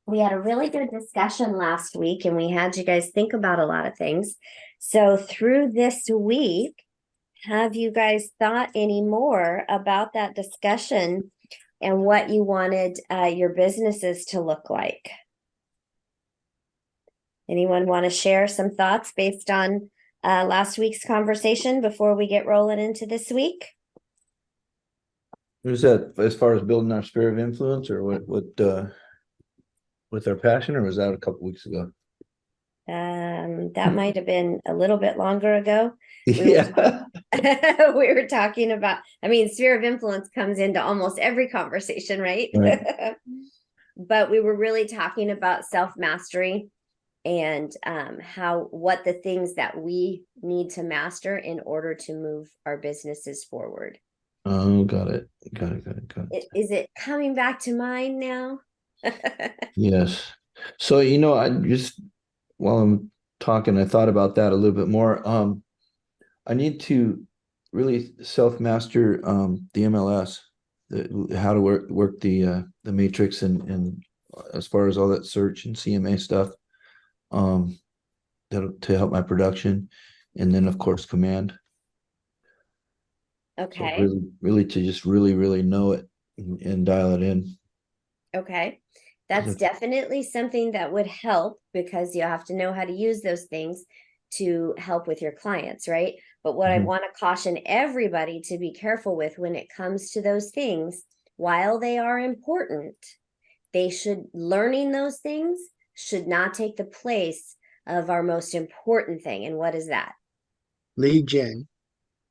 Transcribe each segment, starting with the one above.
We had a really good discussion last week and we had you guys think about a lot of things. So, through this week, have you guys thought any more about that discussion and what you wanted your businesses to look like? Anyone want to share some thoughts based on last week's conversation before we get rolling into this week? Was that as far as building our sphere of influence, or with our passion, or was that a couple weeks ago? That might have been a little bit longer ago. We were Yeah. we were talking about, sphere of influence comes into almost every conversation, right? Right. But we were really talking about self-mastery and what the things that we need to master in order to move our businesses forward. Oh, got it. Got it. Is it coming back to mind now? Yes. So, I just while I'm talking, I thought about that a little bit more. I need to really self-master the MLS, how to work the matrix and as far as all that search and CMA stuff. Um, that to help my production, and then of course command. So Okay. really to just really know it and dial it in. Okay. That's definitely something that would help because you have to know how to use those things to help with your clients, right? But what I Mhm. want to caution everybody to be careful with when it comes to those things, while they are important, learning those things should not take the place of our most important thing. And what is that? Lead gen.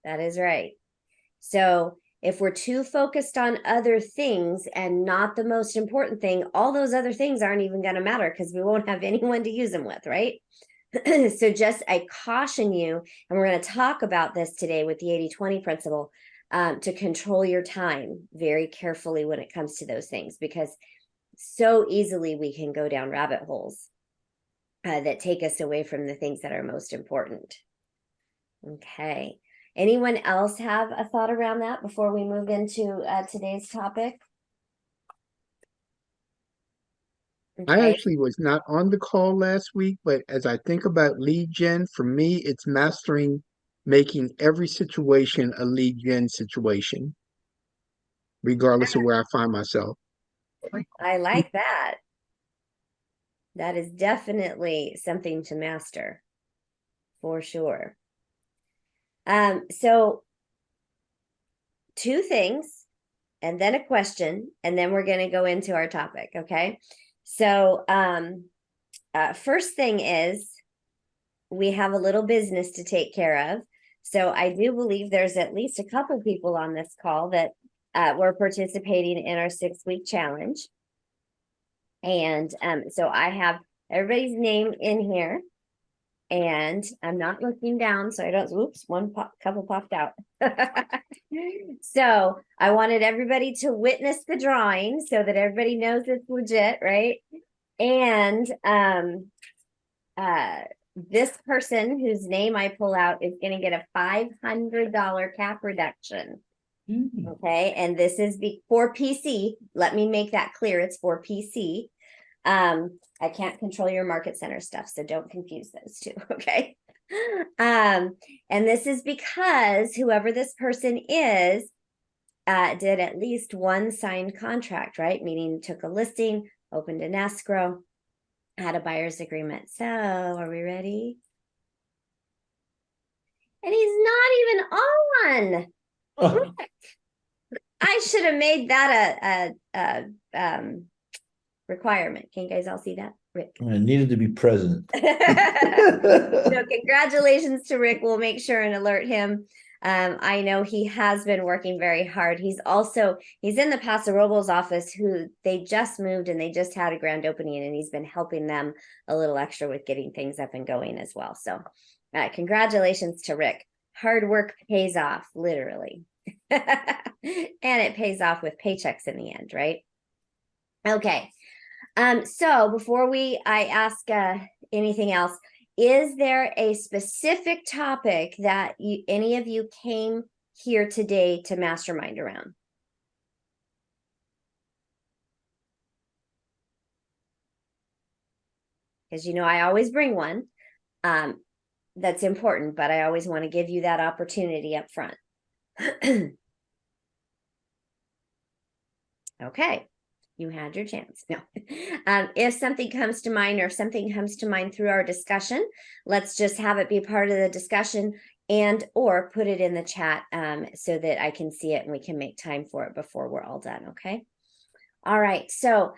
That is right. So if we're too focused on other things and not the most important thing, all those other things aren't even going to matter because we won't have anyone to use them with, right? So just I caution you, and we're going to talk about this today with the 80-20 principle, to control your time very carefully when it comes to those things, because so easily we can go down rabbit holes that take us away from the things that are most important. Okay. Anyone else have a thought around that before we move into today's topic? I Okay. actually was not on the call last week, but as I think about lead gen, for me, it's mastering making every situation a lead gen situation, regardless of where I find myself. I like that. That is definitely something to master for sure. So two things and then a question, and then we're going to go into our topic. Okay. So, first thing is we have a little business to take care of. So I do believe there's at least a couple people on this call that were participating in our 6-week challenge. And so I have everybody's name in here. And I'm not looking down, so I don't, oops, couple popped out. So I wanted everybody to witness the drawing so that everybody knows it's legit, right? And this person whose name I pull out is going to get a $500 cap reduction. Okay, and this is for PC. Let me make that clear. It's for PC. I can't control your market center stuff, so don't confuse those two. Okay. And this is because whoever this person is did at least one signed contract, right? Meaning took a listing, opened an escrow, had a buyer's agreement. So are we ready? And he's not even on. Oh, I should have made that a requirement. Can you guys all see that, Rick? I needed to be present. So congratulations to Rick. We'll make sure and alert him. I know he has been working very hard. He's in the Paso Robles office, who they just moved and they just had a grand opening, and he's been helping them a little extra with getting things up and going as well. So congratulations to Rick. Hard work pays off, literally. And it pays off with paychecks in the end, right? Okay. So before I ask anything else, is there a specific topic that any of you came here today to mastermind around? because I always bring one. That's important, but I always want to give you that opportunity up front. Okay, you had your chance. No. If something comes to mind or something comes to mind through our discussion, let's just have it be part of the discussion and or put it in the chat so that I can see it and we can make time for it before we're all done. Okay. All right. So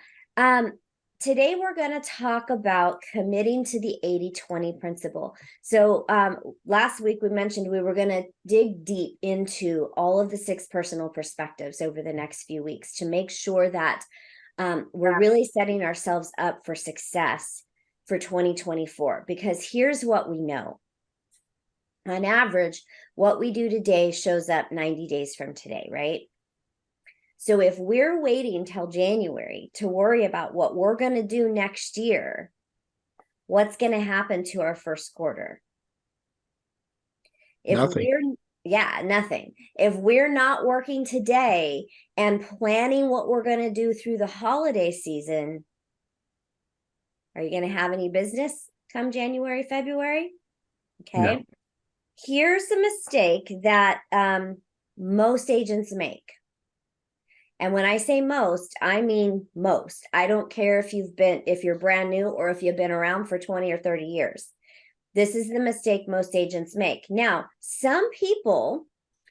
today we're going to talk about committing to the 80-20 principle. So last week we mentioned we were going to dig deep into all of the 6 personal perspectives over the next few weeks to make sure that we're really setting ourselves up for success for 2024. Because here's what we know. On average, what we do today shows up 90 days from today, right? So if we're waiting till January to worry about what we're going to do next year, what's going to happen to our first quarter? Nothing. Nothing. If we're not working today and planning what we're going to do through the holiday season, are you going to have any business come January, February? Okay. No. Here's the mistake that most agents make. And when I say most, I mean most. I don't care if you're brand new or if you've been around for 20 or 30 years. This is the mistake most agents make. Now, some people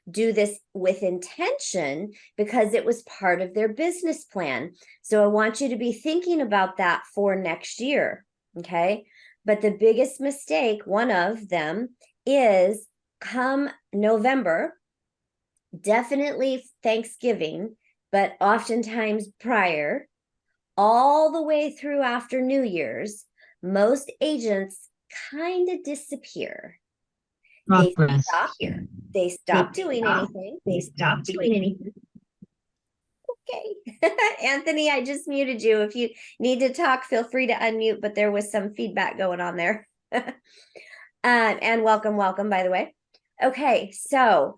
do this with intention because it was part of their business plan. So I want you to be thinking about that for next year. Okay. But the biggest mistake, one of them, is come November, definitely Thanksgiving, but oftentimes prior, all the way through after New Year's, most agents kind of disappear. They stop doing anything. Okay. Anthony, I just muted you. If you need to talk, feel free to unmute, but there was some feedback going on there. And welcome, by the way. Okay, so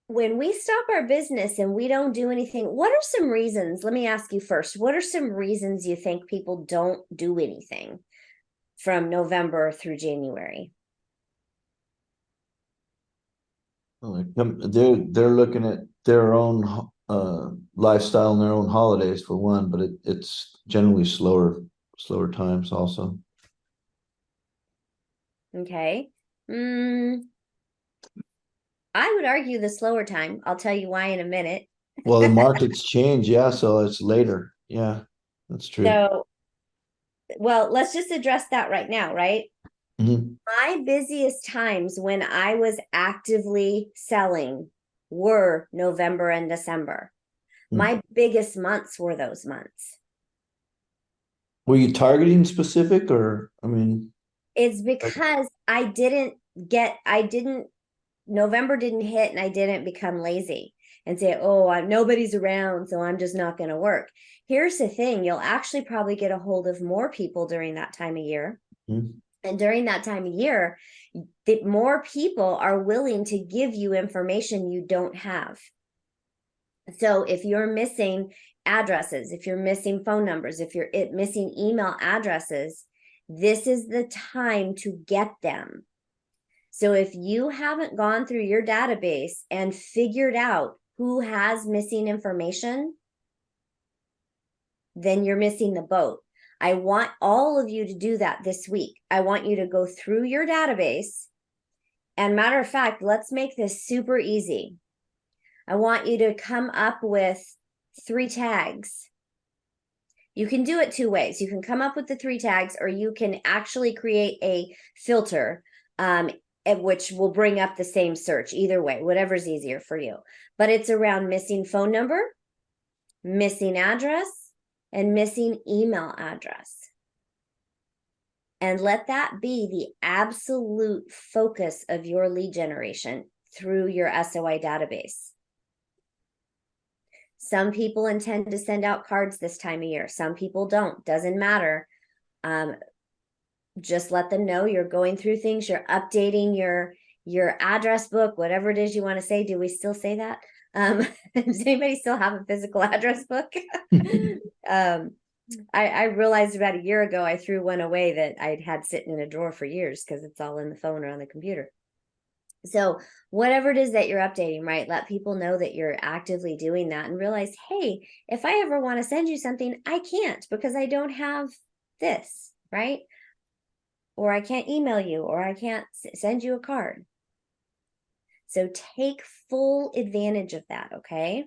when we stop our business and we don't do anything, what are some reasons? Let me ask you first, what are some reasons you think people don't do anything from November through January? They're looking at their own lifestyle and their own holidays for one, but it's generally slower times also. Okay. I would argue the slower time. I'll tell you why in a minute. Well, the markets change, yeah, so it's later. Yeah, that's true. So, well, let's just address that right now, right? Mm-hmm. My busiest times when I was actively selling were November and December. My biggest months were those months. Were you targeting specific or, It's because November didn't hit and I didn't become lazy and say, oh, nobody's around, so I'm just not going to work. Here's the thing. You'll actually probably get a hold of more people during that time of year. Mm-hmm. And during that time of year, more people are willing to give you information you don't have. So if you're missing addresses, if you're missing phone numbers, if you're missing email addresses, this is the time to get them. So if you haven't gone through your database and figured out who has missing information, then you're missing the boat. I want all of you to do that this week. I want you to go through your database. And matter of fact, let's make this super easy. I want you to come up with 3 tags. You can do it 2 ways. You can come up with the 3 tags, or you can actually create a filter, which will bring up the same search. Either way, whatever's easier for you. But it's around missing phone number, missing address, and missing email address. And let that be the absolute focus of your lead generation through your SOI database. Some people intend to send out cards this time of year. Some people don't. Doesn't matter. Just let them know you're going through things. You're updating your address book, whatever it is you want to say. Do we still say that? Does anybody still have a physical address book? I realized about a year ago, I threw one away that I'd had sitting in a drawer for years because it's all in the phone or on the computer. So whatever it is that you're updating, right? Let people know that you're actively doing that and realize, hey, if I ever want to send you something, I can't because I don't have this, right? Or I can't email you, or I can't send you a card. So take full advantage of that, okay?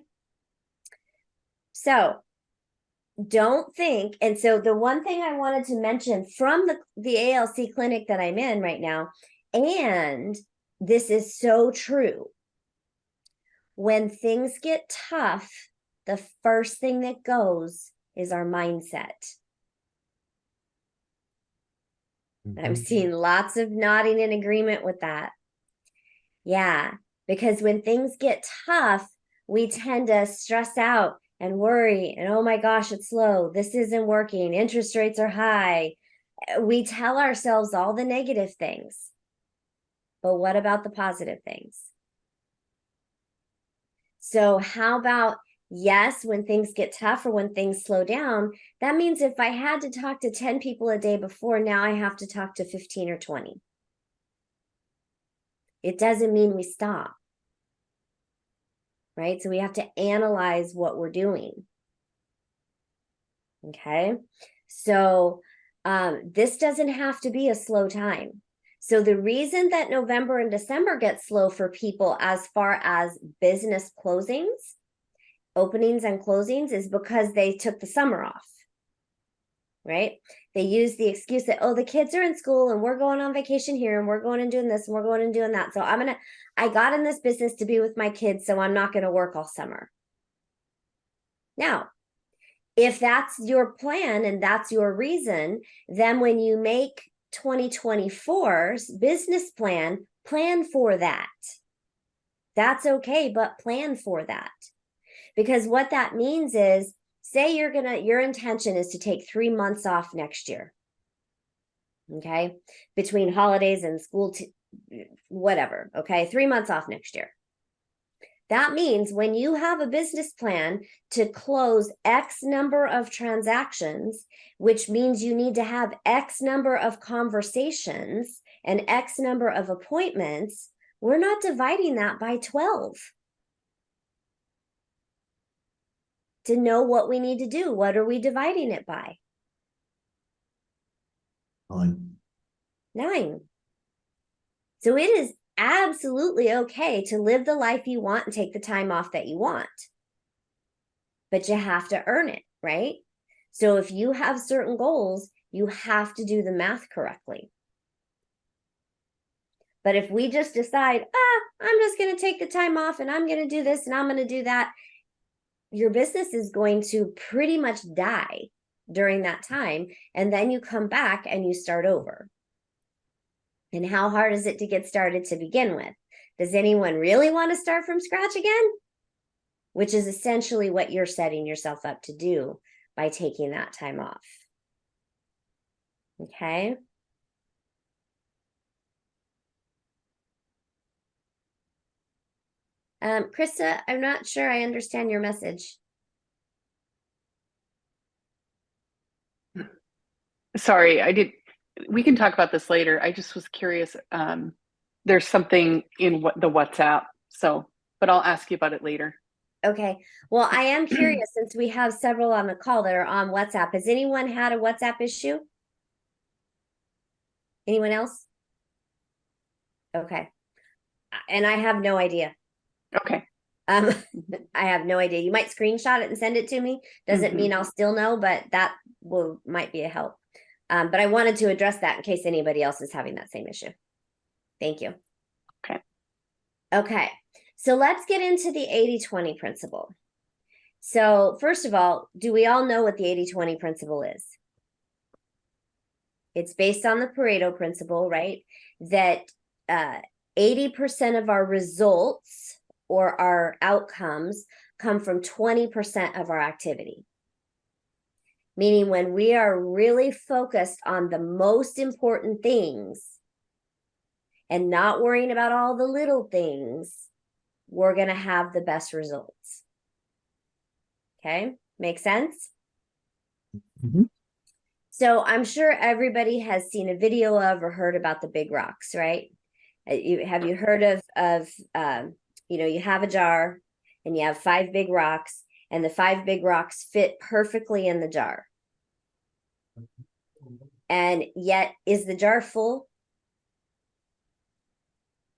So don't think, and so the one thing I wanted to mention from the ALC clinic that I'm in right now, and this is so true, when things get tough, the first thing that goes is our mindset. Mm-hmm. I'm seeing lots of nodding in agreement with that. Yeah, because when things get tough, we tend to stress out and worry and, oh my gosh, it's slow. This isn't working. Interest rates are high. We tell ourselves all the negative things. But what about the positive things? So how about, yes, when things get tough or when things slow down, that means if I had to talk to 10 people a day before, now I have to talk to 15 or 20. It doesn't mean we stop. Right? So we have to analyze what we're doing. Okay. So this doesn't have to be a slow time. So the reason that November and December get slow for people as far as business closings, openings and closings, is because they took the summer off. Right? They use the excuse that, oh, the kids are in school and we're going on vacation here and we're going and doing this and we're going and doing that. So I got in this business to be with my kids, so I'm not going to work all summer. Now, if that's your plan and that's your reason, then when you make 2024's business plan for that. That's okay, but plan for that. Because what that means is, say your intention is to take 3 months off next year. Okay? Between holidays and school, whatever. Okay? 3 months off next year. That means when you have a business plan to close X number of transactions, which means you need to have X number of conversations and X number of appointments, we're not dividing that by 12. To know what we need to do, what are we dividing it by? 9. So it is absolutely okay to live the life you want and take the time off that you want. But you have to earn it, right? So if you have certain goals, you have to do the math correctly. But if we just decide, I'm just going to take the time off and I'm going to do this and I'm going to do that, your business is going to pretty much die during that time. And then you come back and you start over. And how hard is it to get started to begin with? Does anyone really want to start from scratch again? Which is essentially what you're setting yourself up to do by taking that time off. Okay. Krista, I'm not sure I understand your message. Sorry, I did. We can talk about this later. I just was curious. There's something in the WhatsApp, but I'll ask you about it later. Okay. Well, I am curious since we have several on the call that are on WhatsApp. Has anyone had a WhatsApp issue? Anyone else? Okay. And I have no idea. Okay. I have no idea. You might screenshot it and send it to me. Doesn't mean I'll still know, but that might be a help. But I wanted to address that in case anybody else is having that same issue. Thank you. Okay. Okay. So let's get into the 80-20 principle. So first of all, do we all know what the 80-20 principle is? It's based on the Pareto principle, right? That 80% of our results or our outcomes come from 20% of our activity. Meaning when we are really focused on the most important things and not worrying about all the little things, we're going to have the best results. Okay, make sense? Mhm. So I'm sure everybody has seen a video of or heard about the big rocks, right? Have you heard of you have a jar and you have 5 big rocks, and the 5 big rocks fit perfectly in the jar. And yet, is the jar full?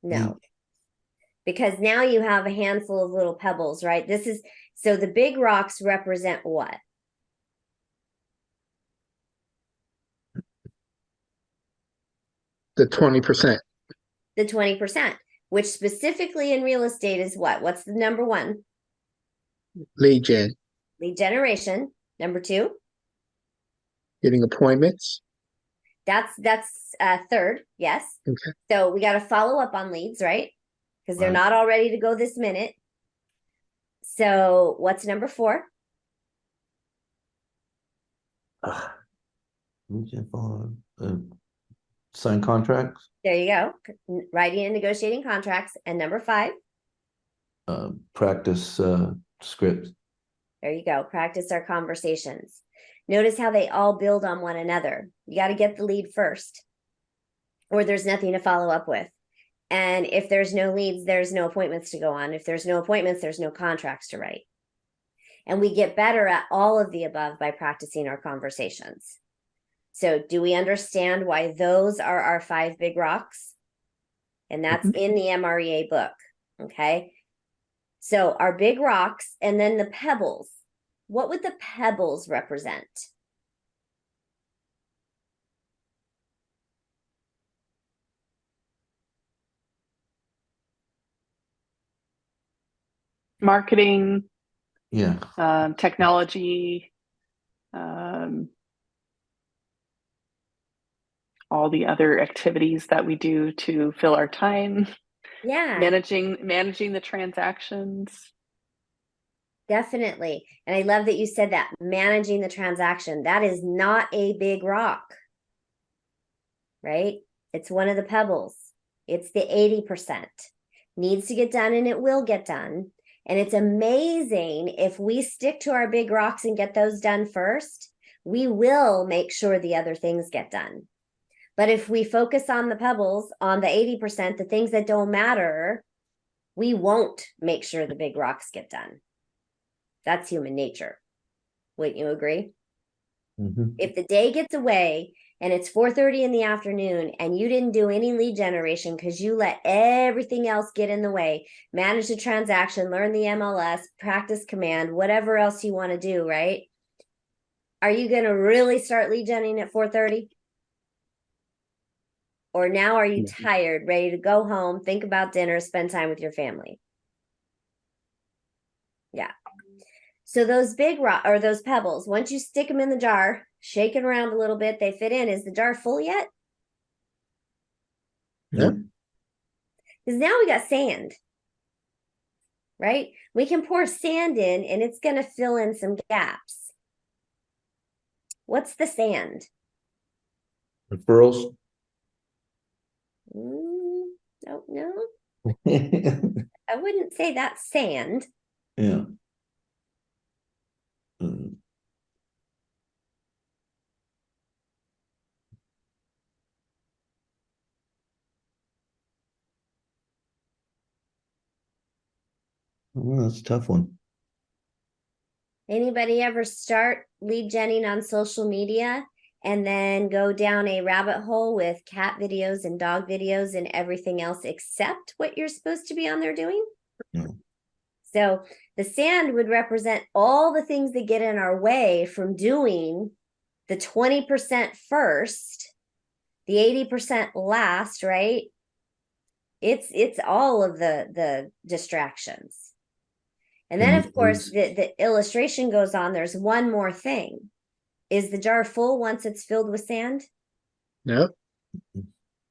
No, because now you have a handful of little pebbles, right? So the big rocks represent what? The 20% The 20%, which specifically in real estate is what? What's the number one? lead gen, Lead generation. Number 2, getting appointments. that's third. Yes. Okay. So we got to follow up on leads, right? Because they're Right. not all ready to go this minute. So what's number 4? Sign contracts, There you go. Writing and negotiating contracts. And number 5, practice scripts. there you go. Practice our conversations. Notice how they all build on one another. You got to get the lead first, or there's nothing to follow up with. And if there's no leads, there's no appointments to go on. If there's no appointments, there's no contracts to write. And we get better at all of the above by practicing our conversations. So do we understand why those are our 5 big rocks? And that's in the MREA book. Okay. So our big rocks, and then the pebbles. What would the pebbles represent? Marketing, Yeah. technology, all the other activities that we do to fill our time, Yeah, managing the transactions. definitely. And I love that you said that, managing the transaction. That is not a big rock, right? It's one of the pebbles. It's the 80%. Needs to get done, and it will get done. And it's amazing if we stick to our big rocks and get those done first, we will make sure the other things get done. But if we focus on the pebbles, on the 80%, the things that don't matter, we won't make sure the big rocks get done. That's human nature. Wouldn't you agree? Mhm. If the day gets away and it's 4:30 in the afternoon and you didn't do any lead generation because you let everything else get in the way, manage the transaction, learn the MLS, practice command, whatever else you want to do, right? Are you going to really start lead genning at 4:30? Or now are you tired, ready to go home, think about dinner, spend time with your family? Yeah. So those big rock or those pebbles, once you stick them in the jar, shake it around a little bit, they fit in. Is the jar full yet? Yeah. Because now we got sand, right? We can pour sand in and it's going to fill in some gaps. What's the sand? Referrals. Don't know. Yeah. I wouldn't say that's sand. Mm. Well, that's a tough one. Anybody ever start lead genning on social media and then go down a rabbit hole with cat videos and dog videos and everything else except what you're supposed to be on there doing? No. So the sand would represent all the things that get in our way from doing the 20% first, the 80% last, right? It's all of the distractions. And then, of course, the illustration goes on. There's one more thing. Is the jar full once it's filled with sand? Nope.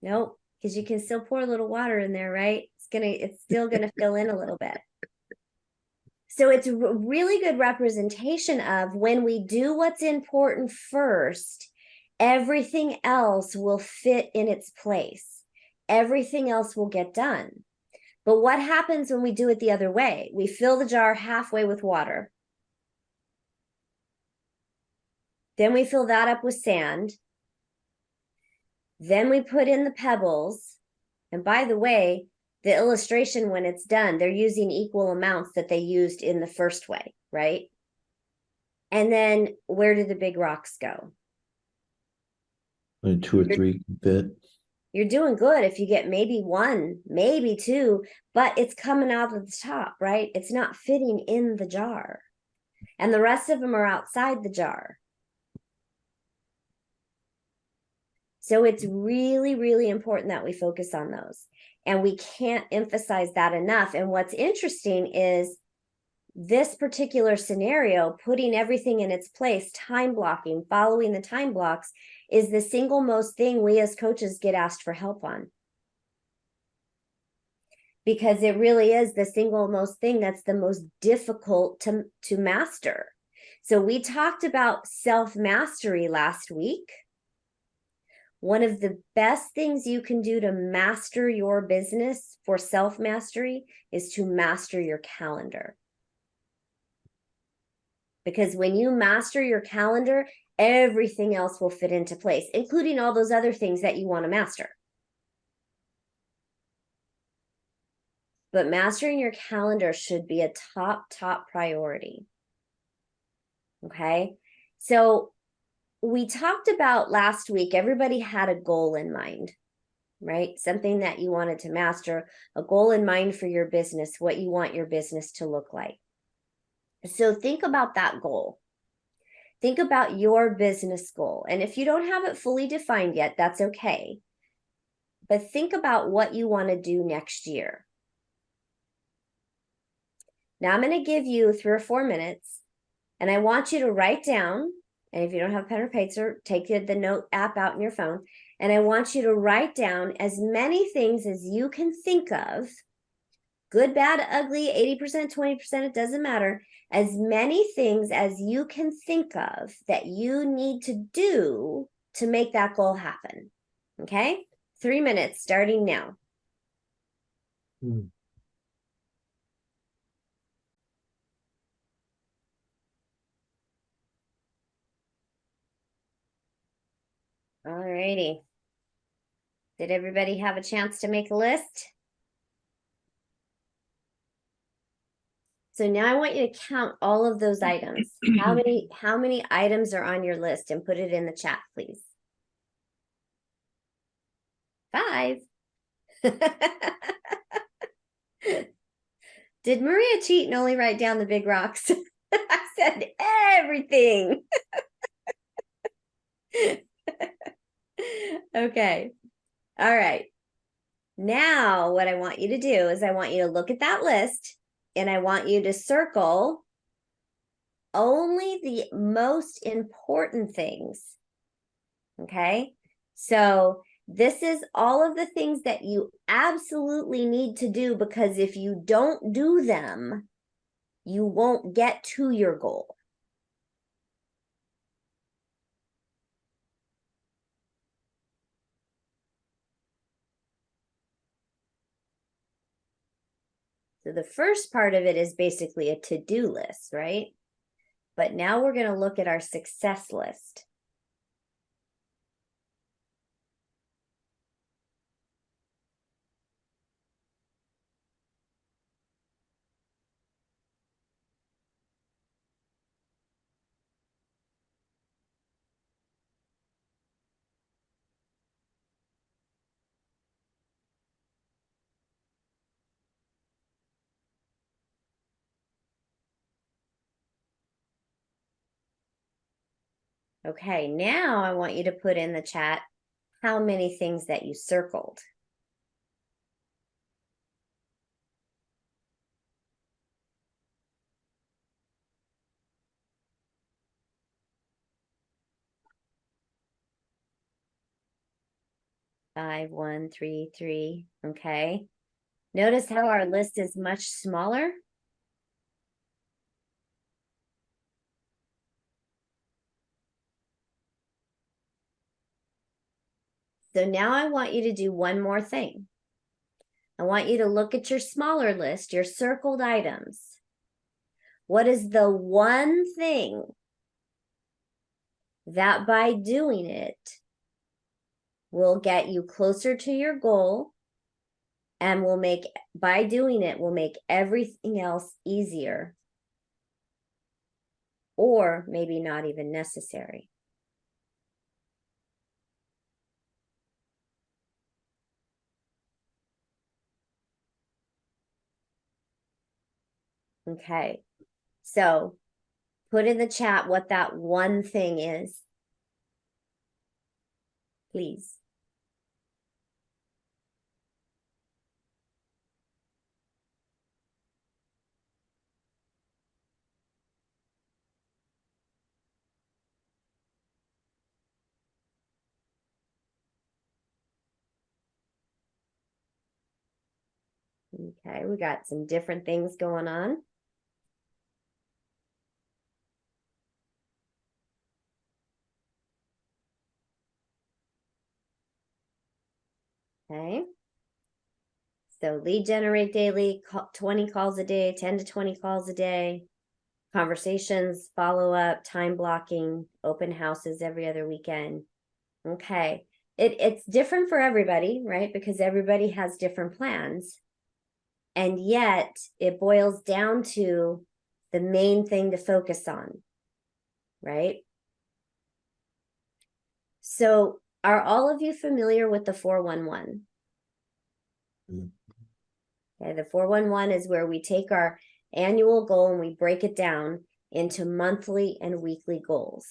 Nope, because you can still pour a little water in there, right? It's still gonna fill in a little bit. So it's a really good representation of when we do what's important first, everything else will fit in its place. Everything else will get done. But what happens when we do it the other way? We fill the jar halfway with water. Then we fill that up with sand. Then we put in the pebbles. And by the way, the illustration, when it's done, they're using equal amounts that they used in the first way, right? And then where do the big rocks go? Like 2 or 3 fit. You're doing good if you get maybe 1, maybe 2, but it's coming out of the top, right? It's not fitting in the jar. And the rest of them are outside the jar. So it's really, really important that we focus on those. And we can't emphasize that enough. And what's interesting is this particular scenario, putting everything in its place, time blocking, following the time blocks, is the single most thing we as coaches get asked for help on. Because it really is the single most thing that's the most difficult to master. So we talked about self-mastery last week. One of the best things you can do to master your business for self-mastery is to master your calendar. Because when you master your calendar, everything else will fit into place, including all those other things that you want to master. But mastering your calendar should be a top priority. Okay, so we talked about last week, everybody had a goal in mind, right? Something that you wanted to master, a goal in mind for your business, what you want your business to look like. So think about that goal. Think about your business goal. And if you don't have it fully defined yet, that's okay. But think about what you want to do next year. Now I'm going to give you 3 or 4 minutes, and I want you to write down, and if you don't have pen or paper, take the note app out in your phone, and I want you to write down as many things as you can think of, good, bad, ugly, 80%, 20%, it doesn't matter, as many things as you can think of that you need to do to make that goal happen. Okay? 3 minutes starting now. All righty. Did everybody have a chance to make a list? So now I want you to count all of those items. How many items are on your list, and put it in the chat, please. 5. Did Maria cheat and only write down the big rocks? I said everything. Okay. All right. Now what I want you to do is I want you to look at that list, and I want you to circle only the most important things. Okay? So this is all of the things that you absolutely need to do, because if you don't do them, you won't get to your goal. So the first part of it is basically a to-do list, right? But now we're going to look at our success list. Okay, now I want you to put in the chat how many things that you circled. Five, 1, 3, 3. Okay. Notice how our list is much smaller. So now I want you to do one more thing. I want you to look at your smaller list, your circled items. What is the one thing that by doing it will get you closer to your goal, and by doing it will make everything else easier, or maybe not even necessary. Okay, so put in the chat what that one thing is, please. Okay, we got some different things going on. Okay. So lead generate daily, 20 calls a day, 10 to 20 calls a day, conversations, follow up, time blocking, open houses every other weekend. Okay. It's different for everybody, right? Because everybody has different plans. And yet it boils down to the main thing to focus on, right? So are all of you familiar with the 411? Okay, the 411 is where we take our annual goal and we break it down into monthly and weekly goals,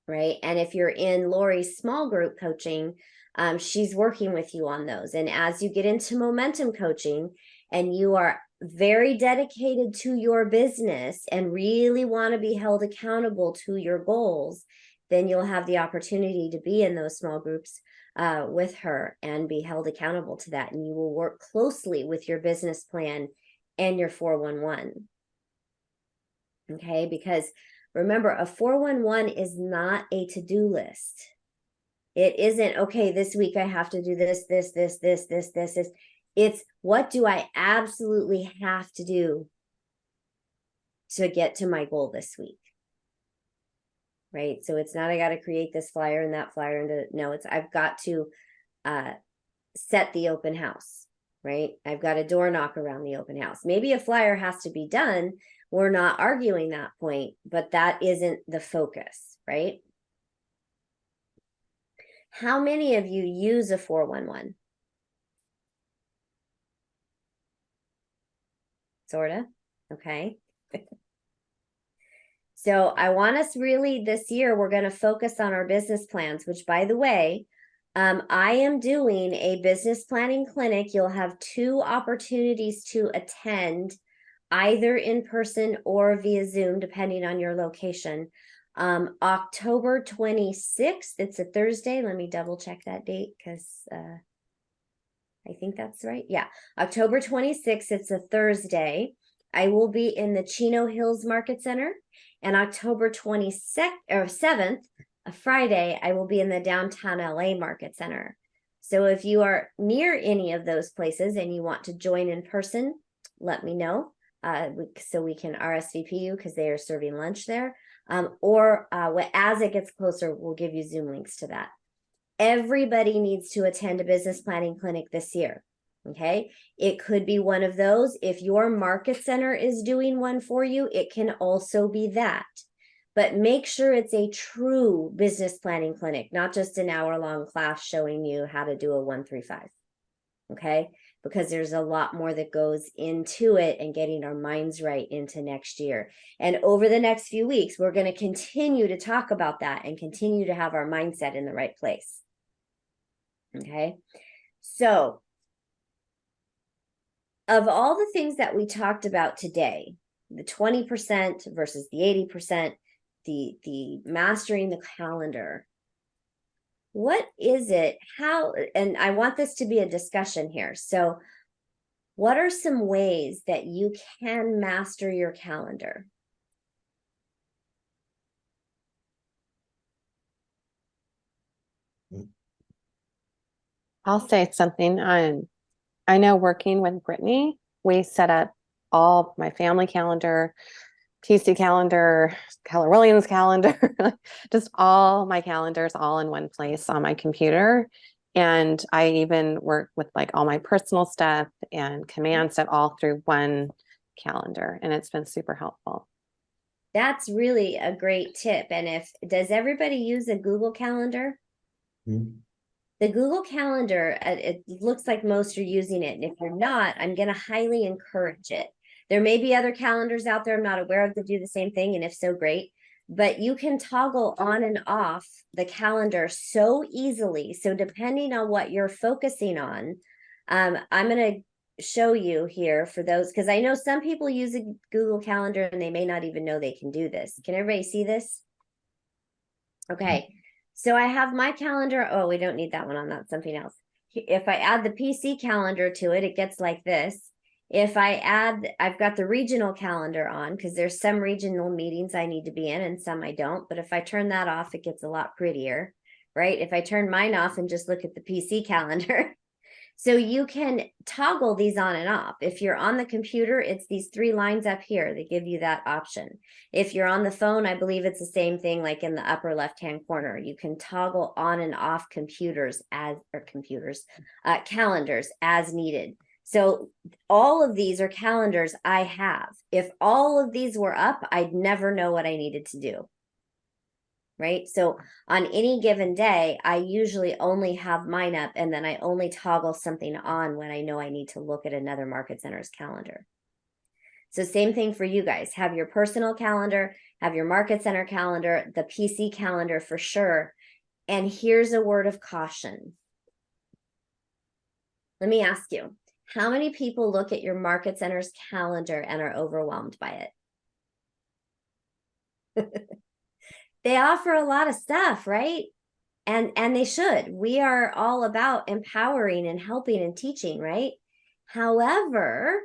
right? And if you're in Lori's small group coaching, she's working with you on those. And as you get into momentum coaching and you are very dedicated to your business and really want to be held accountable to your goals, then you'll have the opportunity to be in those small groups with her and be held accountable to that. And you will work closely with your business plan and your 411. Okay, because remember, a 411 is not a to-do list. It isn't, okay, this week I have to do this. It's what do I absolutely have to do to get to my goal this week? Right? So it's not, I got to create this flyer and that flyer. No, it's, I've got to set the open house, right? I've got a door knock around the open house. Maybe a flyer has to be done. We're not arguing that point, but that isn't the focus, right? How many of you use a 411? Sorta. Okay. So I want us really this year, we're going to focus on our business plans, which by the way, I am doing a business planning clinic. You'll have 2 opportunities to attend, either in person or via Zoom, depending on your location. October 26th, it's a Thursday. Let me double check that date because I think that's right. Yeah, October 26th, it's a Thursday. I will be in the Chino Hills Market Center. And October 22nd or 7th, a Friday, I will be in the downtown LA Market Center. So if you are near any of those places and you want to join in person, let me know so we can RSVP you because they are serving lunch there. Or as it gets closer, we'll give you Zoom links to that. Everybody needs to attend a business planning clinic this year. Okay, it could be one of those. If your market center is doing one for you, it can also be that. But make sure it's a true business planning clinic, not just an hour-long class showing you how to do a 1-3-5. Okay, because there's a lot more that goes into it and getting our minds right into next year. And over the next few weeks, we're going to continue to talk about that and continue to have our mindset in the right place. Okay, so of all the things that we talked about today, the 20% versus the 80%, the mastering the calendar, what is it? How, and I want this to be a discussion here. So what are some ways that you can master your calendar? I'll say something. I know working with Brittany, we set up all my family calendar, PC calendar, Keller Williams calendar, just all my calendars all in one place on my computer. And I even work with like all my personal stuff and command stuff all through one calendar. And it's been super helpful. That's really a great tip. And does everybody use a Google Calendar? Mhm. The Google Calendar, it looks like most are using it. And if you're not, I'm going to highly encourage it. There may be other calendars out there I'm not aware of that do the same thing. And if so, great. But you can toggle on and off the calendar so easily. So depending on what you're focusing on, I'm going to show you here for those, because I know some people use a Google Calendar and they may not even know they can do this. Can everybody see this? Okay. So I have my calendar. Oh, we don't need that one on. That's something else. If I add the PC calendar to it, it gets like this. If I've got the regional calendar on because there's some regional meetings I need to be in and some I don't. But if I turn that off, it gets a lot prettier, right? If I turn mine off and just look at the PC calendar, so you can toggle these on and off. If you're on the computer, it's these 3 lines up here that give you that option. If you're on the phone, I believe it's the same thing, like in the upper left-hand corner. You can toggle on and off calendars as needed. So all of these are calendars I have. If all of these were up, I'd never know what I needed to do. Right? So on any given day, I usually only have mine up and then I only toggle something on when I know I need to look at another market center's calendar. So same thing for you guys. Have your personal calendar, have your market center calendar, the PC calendar for sure. And here's a word of caution. Let me ask you, how many people look at your market center's calendar and are overwhelmed by it? They offer a lot of stuff, right? And they should. We are all about empowering and helping and teaching, right? However,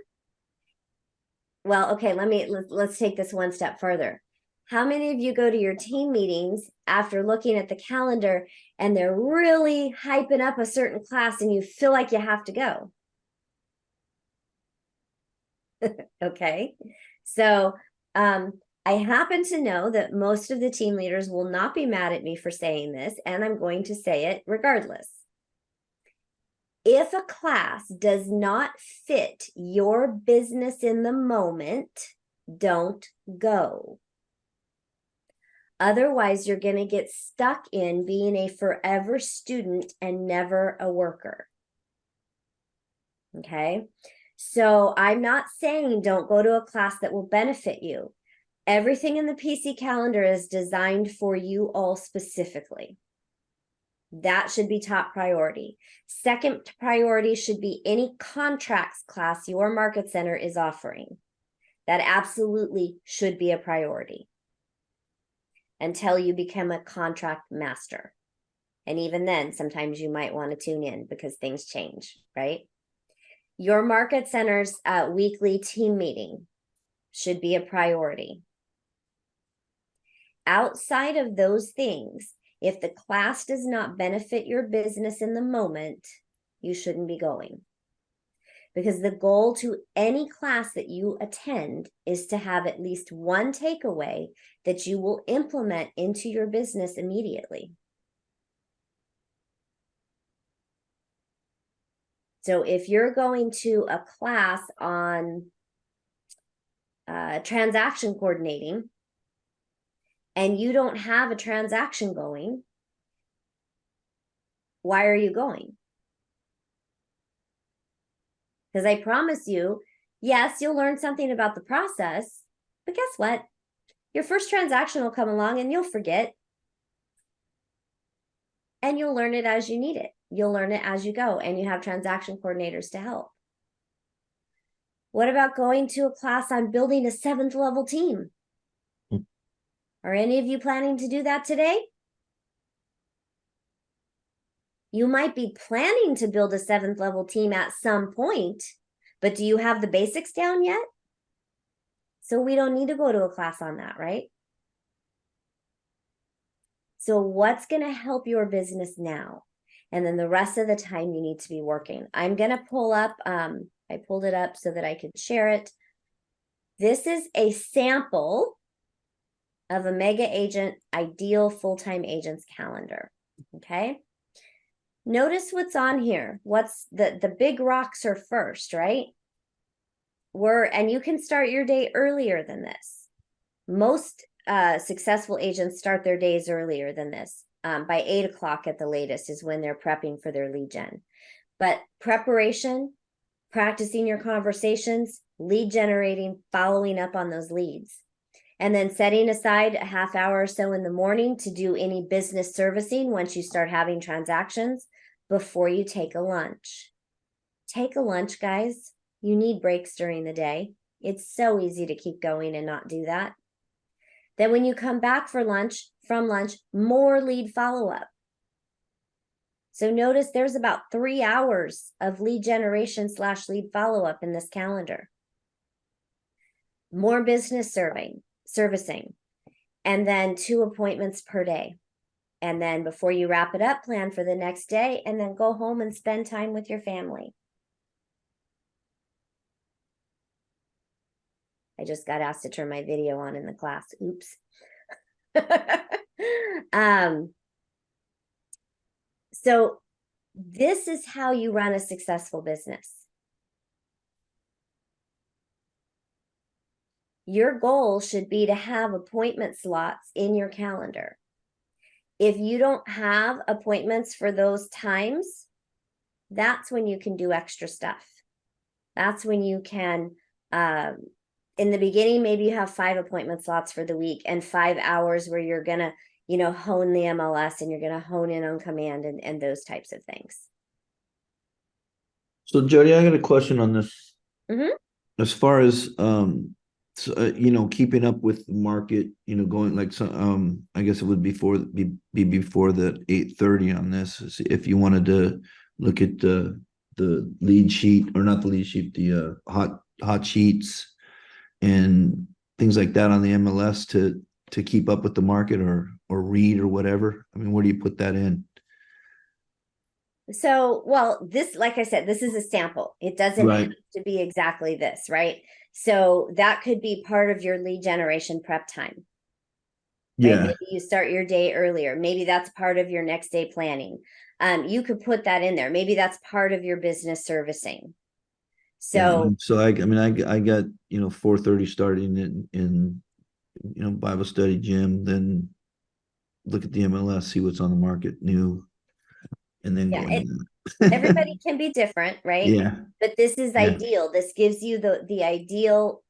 well, okay, let's take this one step further. How many of you go to your team meetings after looking at the calendar and they're really hyping up a certain class and you feel like you have to go? Okay. So, I happen to know that most of the team leaders will not be mad at me for saying this, and I'm going to say it regardless. If a class does not fit your business in the moment, don't go. Otherwise, you're going to get stuck in being a forever student and never a worker. Okay? So I'm not saying don't go to a class that will benefit you. Everything in the PC calendar is designed for you all specifically. That should be top priority. Second priority should be any contracts class your market center is offering. That absolutely should be a priority until you become a contract master. And even then, sometimes you might want to tune in because things change, right? Your market center's weekly team meeting should be a priority. Outside of those things, if the class does not benefit your business in the moment, you shouldn't be going. Because the goal to any class that you attend is to have at least one takeaway that you will implement into your business immediately. So if you're going to a class on transaction coordinating, and you don't have a transaction going, why are you going? Because I promise you, yes, you'll learn something about the process, but guess what? Your first transaction will come along and you'll forget. And you'll learn it as you need it. You'll learn it as you go, and you have transaction coordinators to help. What about going to a class on building a 7th level team? Are any of you planning to do that today? You might be planning to build a 7th level team at some point, but do you have the basics down yet? So we don't need to go to a class on that, right? So what's going to help your business now? And then the rest of the time you need to be working. I'm going to pull up, I pulled it up so that I could share it. This is a sample of a mega agent ideal full-time agent's calendar. Okay. Notice what's on here. What's the big rocks are first, right? And you can start your day earlier than this. Most successful agents start their days earlier than this. By 8 o'clock at the latest is when they're prepping for their lead gen. But preparation, practicing your conversations, lead generating, following up on those leads, and then setting aside a half hour or so in the morning to do any business servicing once you start having transactions before you take a lunch. Take a lunch, guys. You need breaks during the day. It's so easy to keep going and not do that. Then when you come back from lunch, more lead follow-up. So notice there's about 3 hours of lead generation / lead follow-up in this calendar. More business servicing, and then 2 appointments per day. And then before you wrap it up, plan for the next day, and then go home and spend time with your family. I just got asked to turn my video on in the class. Oops. So this is how you run a successful business. Your goal should be to have appointment slots in your calendar. If you don't have appointments for those times, that's when you can do extra stuff. That's when you can, in the beginning, maybe you have 5 appointment slots for the week and 5 hours where you're going to, hone the MLS and you're going to hone in on command and those types of things. So Jodi, I got a question on this. Mm-hmm. As far as keeping up with the market, going like I guess it would be before the 8:30 on this. If you wanted to look at the lead sheet, or not the lead sheet, the hot sheets and things like that on the MLS to keep up with the market or read or whatever. I mean, where do you put that in? So, well, this, like I said, this is a sample. It doesn't have to be exactly this, right? So that could be part of your lead generation prep time. Right? Yeah. Maybe you start your day earlier. Maybe that's part of your next day planning. You could put that in there. Maybe that's part of your business servicing. So, I got 4:30 starting in Bible study gym, then look at the MLS, see what's on the market new, and then go into that. Everybody can be different, right? Yeah. But this is ideal. This gives you the ideal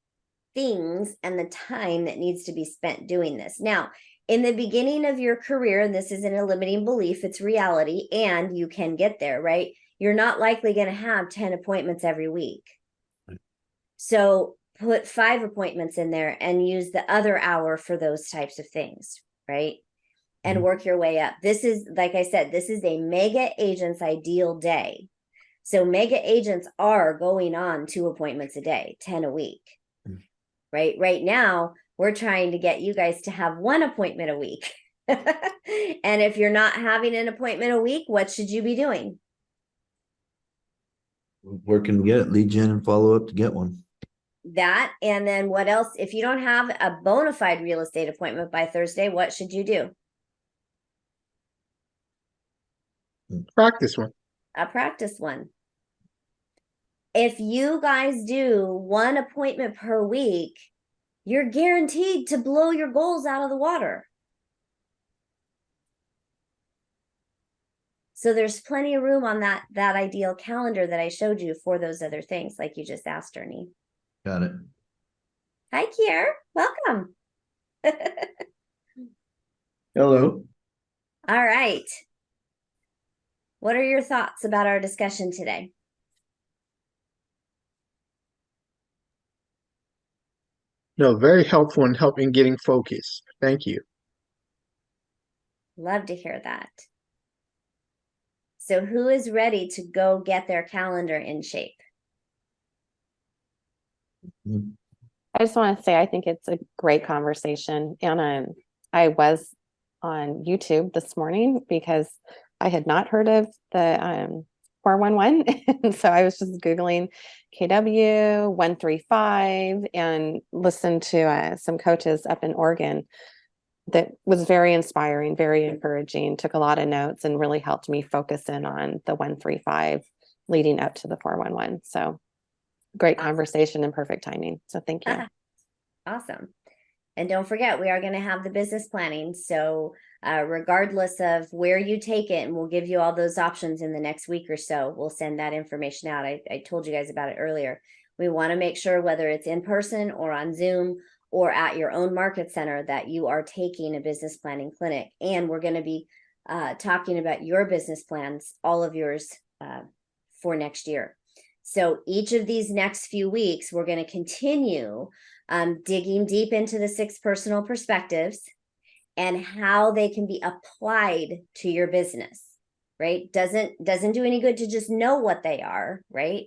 things and the time that needs to be spent doing this. Now, in the beginning of your career, and this isn't a limiting belief, it's reality, and you can get there, right? You're not likely going to have 10 appointments every week. So put 5 appointments in there and use the other hour for those types of things, right? And work your way up. This is, like I said, this is a mega agent's ideal day. So mega agents are going on 2 appointments a day, 10 a week, right? Right now, we're trying to get you guys to have 1 appointment a week. And if you're not having an appointment a week, what should you be doing? Working to get it, lead gen and follow up to get one. That, and then what else? If you don't have a bona fide real estate appointment by Thursday, what should you do? Practice one. A practice one. If you guys do 1 appointment per week, you're guaranteed to blow your goals out of the water. So there's plenty of room on that ideal calendar that I showed you for those other things, like you just asked, Ernie. Got it. Hi, Kier. Welcome. Hello. All right. What are your thoughts about our discussion today? No, very helpful in helping getting focused. Thank you. Love to hear that. So who is ready to go get their calendar in shape? I just want to say I think it's a great conversation, and I was on YouTube this morning because I had not heard of the 411. And so I was just Googling KW 135 and listened to some coaches up in Oregon. That was very inspiring, very encouraging, took a lot of notes and really helped me focus in on the 135 leading up to the 411. So great conversation and perfect timing. So thank you. Awesome. And don't forget, we are going to have the business planning. So regardless of where you take it, and we'll give you all those options in the next week or so, we'll send that information out. I told you guys about it earlier. We want to make sure whether it's in person or on Zoom or at your own market center that you are taking a business planning clinic. And we're going to be talking about your business plans, all of yours for next year. So each of these next few weeks, we're going to continue digging deep into the 6 personal perspectives and how they can be applied to your business, right? Doesn't do any good to just know what they are, right?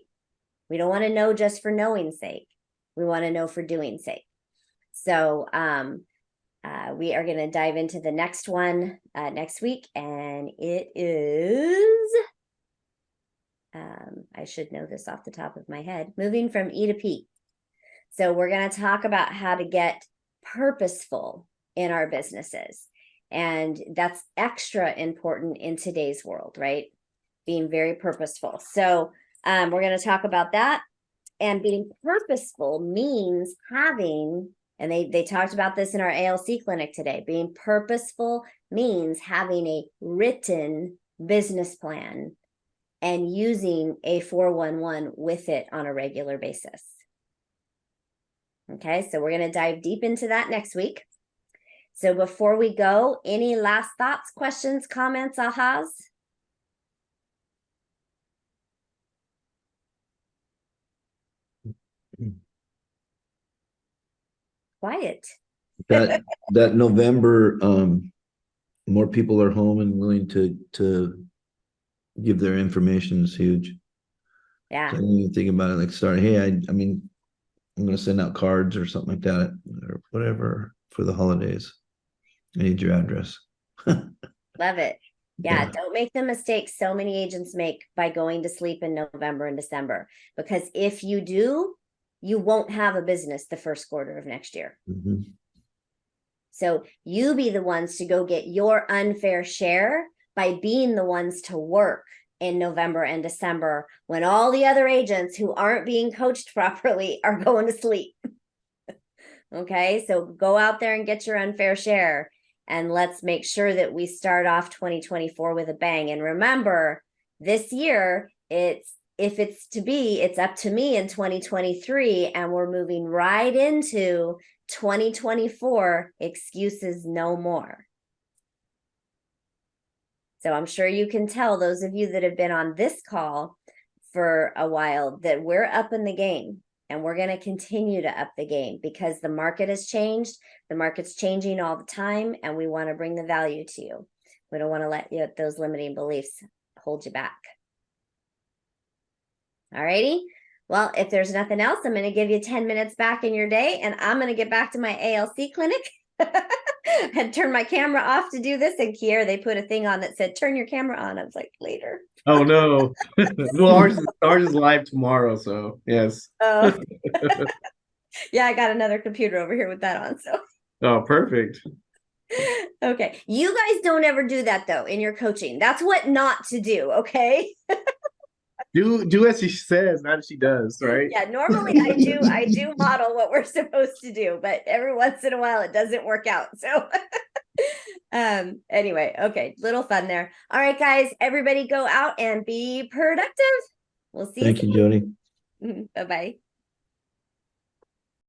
We don't want to know just for knowing's sake. We want to know for doing sake. So we are going to dive into the next one next week, and it is, I should know this off the top of my head, moving from E to P. So we're going to talk about how to get purposeful in our businesses. And that's extra important in today's world, right? Being very purposeful. So we're going to talk about that. And being purposeful means having, and they talked about this in our ALC clinic today, being purposeful means having a written business plan and using a 411 with it on a regular basis. Okay, so we're going to dive deep into that next week. So before we go, any last thoughts, questions, comments, ahas? Quiet. That November, more people are home and willing to give their information is huge. Yeah. So I didn't even think about it, like start, hey, I mean, I'm gonna send out cards or something like that or whatever for the holidays. I need your address. Love it. Yeah, Yeah. don't make the mistakes so many agents make by going to sleep in November and December, because if you do, you won't have a business the first quarter of next year. Mhm. So you be the ones to go get your unfair share by being the ones to work in November and December when all the other agents who aren't being coached properly are going to sleep. Okay, so go out there and get your unfair share. And let's make sure that we start off 2024 with a bang. And remember, this year, it's up to me in 2023, and we're moving right into 2024, excuses no more. So I'm sure you can tell, those of you that have been on this call for a while, that we're up in the game. And we're going to continue to up the game because the market has changed. The market's changing all the time, and we want to bring the value to you. We don't want to let those limiting beliefs hold you back. All righty. Well, if there's nothing else, I'm going to give you 10 minutes back in your day, and I'm going to get back to my ALC clinic. I had turned my camera off to do this, and Kier, they put a thing on that said, turn your camera on. I was like, later. Oh no. Well, ours is live tomorrow, so yes. Oh. Yeah, I got another computer over here with that on, so. Oh, perfect. Okay. You guys don't ever do that though in your coaching. That's what not to do, okay? Do as she says, not as she does, right? Yeah, normally I do model what we're supposed to do, but every once in a while it doesn't work out. So anyway, okay, little fun there. All right, guys, everybody go out and be productive. We'll see you Thank you, Jodi. soon. Bye-bye.